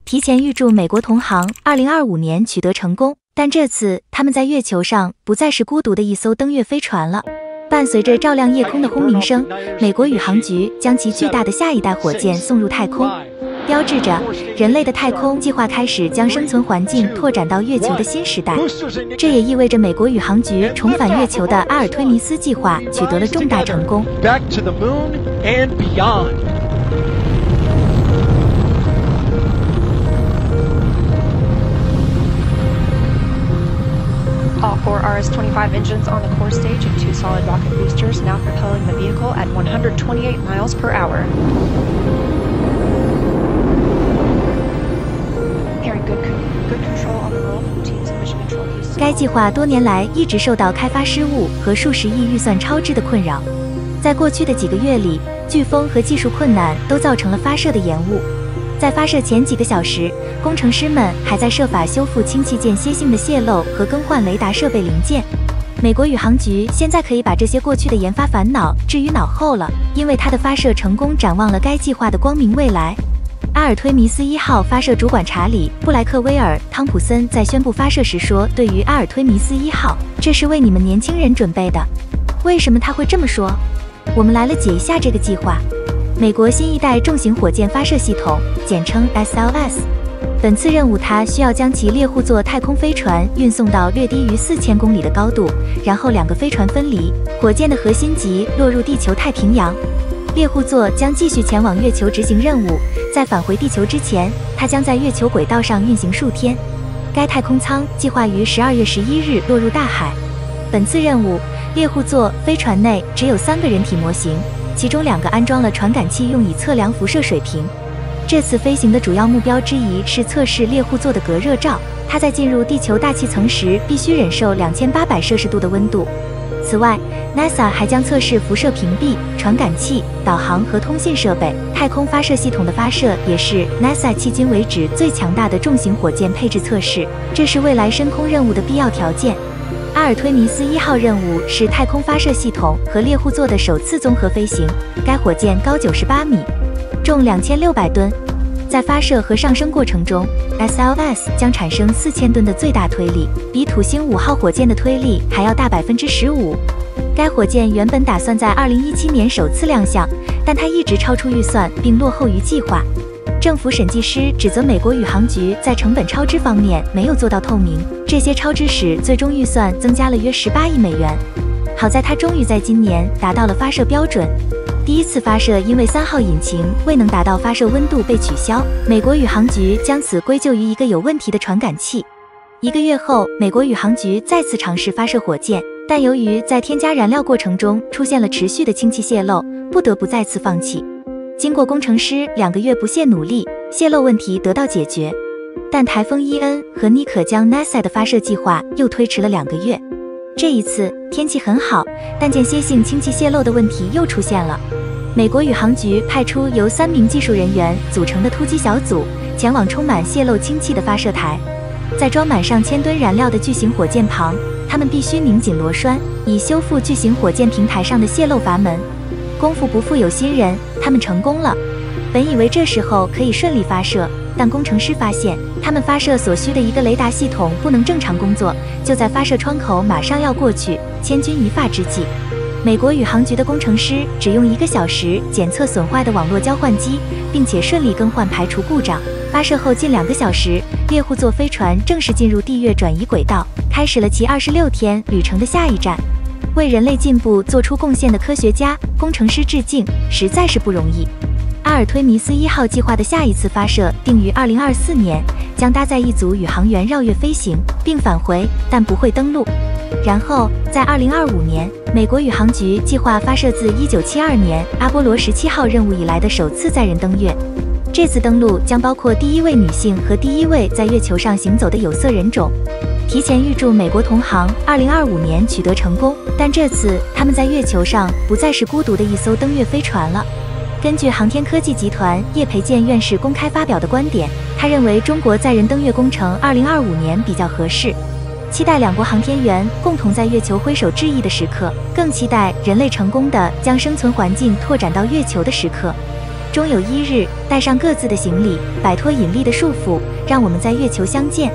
提前预祝美国同行2025年取得成功。但这次他们在月球上不再是孤独的一艘登月飞船了。伴随着照亮夜空的轰鸣声，美国宇航局将其巨大的下一代火箭送入太空，标志着人类的太空计划开始将生存环境拓展到月球的新时代。这也意味着美国宇航局重返月球的阿尔忒弥斯计划取得了重大成功。All 4 RS-25 engines on the core stage and 2 solid rocket boosters now propelling the vehicle at 128 miles per hour. Hearing good control on the roll from teams in Mission Control Houston. 该计划多年来一直受到开发失误和数十亿预算超支的困扰。在过去的几个月里，飓风和技术困难都造成了发射的延误。在发射前几个小时，工程师们还在设法修复氢气间歇性的泄漏和更换雷达设备零件。美国宇航局现在可以把这些过去的研发烦恼置于脑后了，因为它的发射成功展望了该计划的光明未来。阿尔忒弥斯1号发射主管查理·布莱克威尔·汤普森在宣布发射时说：“对于阿尔忒弥斯1号，这是为你们年轻人准备的。”为什么他会这么说？我们来了解一下这个计划。美国新一代重型火箭发射系统，简称 SLS。本次任务，它需要将其猎户座太空飞船运送到略低于4000公里的高度，然后2个飞船分离，火箭的核心级落入地球太平洋。猎户座将继续前往月球执行任务，在返回地球之前，它将在月球轨道上运行数天。该太空舱计划于12月11日落入大海。本次任务，猎户座飞船内只有3个人体模型。其中2个安装了传感器，用以测量辐射水平。这次飞行的主要目标之一是测试猎户座的隔热罩，它在进入地球大气层时必须忍受2800摄氏度的温度。此外 ，NASA 还将测试辐射屏蔽、传感器、导航和通信设备。太空发射系统的发射也是 NASA 迄今为止最强大的重型火箭配置测试，这是未来深空任务的必要条件。阿尔忒弥斯1号任务是太空发射系统和猎户座的首次综合飞行。该火箭高98米，重2600吨。在发射和上升过程中 ，SLS 将产生4000吨的最大推力，比土星5号火箭的推力还要大15%。该火箭原本打算在2017年首次亮相，但它一直超出预算并落后于计划。政府审计师指责美国宇航局在成本超支方面没有做到透明，这些超支使最终预算增加了约18亿美元。好在它终于在今年达到了发射标准。第一次发射因为3号引擎未能达到发射温度被取消，美国宇航局将此归咎于一个有问题的传感器。1个月后，美国宇航局再次尝试发射火箭，但由于在添加燃料过程中出现了持续的氢气泄漏，不得不再次放弃。经过工程师2个月不懈努力，泄漏问题得到解决。但台风伊恩和妮可将 NASA 的发射计划又推迟了2个月。这一次天气很好，但间歇性氢气泄漏的问题又出现了。美国宇航局派出由3名技术人员组成的突击小组，前往充满泄漏氢气的发射台。在装满上千吨燃料的巨型火箭旁，他们必须拧紧螺栓，以修复巨型火箭平台上的泄漏阀门。功夫不负有心人，他们成功了。本以为这时候可以顺利发射，但工程师发现他们发射所需的一个雷达系统不能正常工作，就在发射窗口马上要过去，千钧一发之际，美国宇航局的工程师只用1个小时检测损坏的网络交换机，并且顺利更换排除故障。发射后近2个小时，猎户座飞船正式进入地月转移轨道，开始了其26天旅程的下一站。为人类进步做出贡献的科学家、工程师致敬，实在是不容易。阿尔忒弥斯1号计划的下一次发射定于2024年，将搭载一组宇航员绕月飞行，并返回，但不会登陆。然后在2025年，美国宇航局计划发射自1972年阿波罗17号任务以来的首次载人登月。这次登陆将包括第1位女性和第1位在月球上行走的有色人种。提前预祝美国同行2025年取得成功，但这次他们在月球上不再是孤独的一艘登月飞船了。根据航天科技集团叶培建院士公开发表的观点，他认为中国载人登月工程2025年比较合适，期待2国航天员共同在月球挥手致意的时刻，更期待人类成功地将生存环境拓展到月球的时刻。终有一日，带上各自的行李，摆脱引力的束缚，让我们在月球相见。